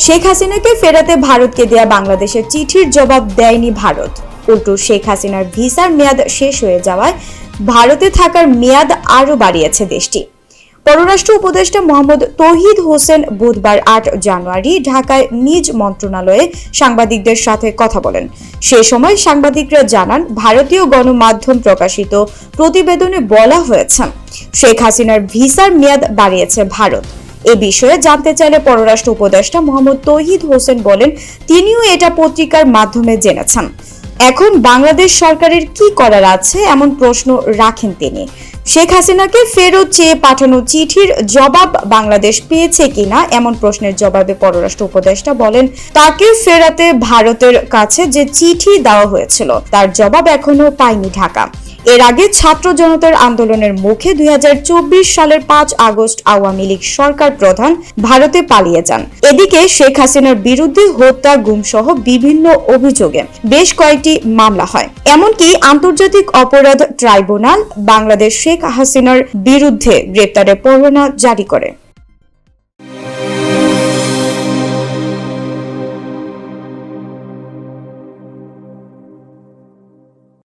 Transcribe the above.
শেখ হাসিনাকে ফেরাতে ভারতকে দেয়া বাংলাদেশের চিঠির জবাব দেয়নি ভারত। উল্টো শেখ হাসিনার ভিসার মেয়াদ শেষ হয়ে যাওয়ায় ভারতে থাকার মেয়াদ আরও বাড়িয়েছে দেশটি। পররাষ্ট্র উপদেষ্টা মোহাম্মদ তৌহিদ হোসেন বুধবার ৮ জানুয়ারি ঢাকায় নিজ মন্ত্রণালয়ে সাংবাদিকদের সাথে কথা বলেন। সে সময় সাংবাদিকরা জানান, ভারতীয় গণমাধ্যম প্রকাশিত প্রতিবেদনে বলা হয়েছে শেখ হাসিনার ভিসার মেয়াদ বাড়িয়েছে ভারত। এ বিষয়ে জানতে চাইলে পররাষ্ট্র উপদেষ্টা মোহাম্মদ তৌহিদ হোসেন বলেন, তিনিও এটা পত্রিকার মাধ্যমে জেনেছেন। এখন বাংলাদেশ সরকারের কি করার আছে এমন প্রশ্ন রাখেন তিনি। শেখ হাসিনাকে ফেরত চেয়ে পাঠানো চিঠির জবাব বাংলাদেশ পেয়েছে কিনা এমন প্রশ্নের জবাবে পররাষ্ট্র উপদেষ্টা বলেন, তাকে ফেরাতে ভারতের কাছে যে চিঠি দেওয়া হয়েছিল তার জবাব এখনো পায়নি ঢাকা। এর আগে ছাত্র জনতার আন্দোলনের মুখে ২০২৪ সালের ৫ আগস্ট আওয়ামী লীগ সরকার প্রধান ভারতে পালিয়ে যান। এদিকে শেখ হাসিনার বিরুদ্ধে হত্যা, গুমসহ বিভিন্ন অভিযোগে বেশ কয়েকটি মামলা হয়। এমনকি আন্তর্জাতিক অপরাধ ট্রাইব্যুনাল বাংলাদেশ শেখ হাসিনার বিরুদ্ধে গ্রেপ্তারের পরোয়ানা জারি করে।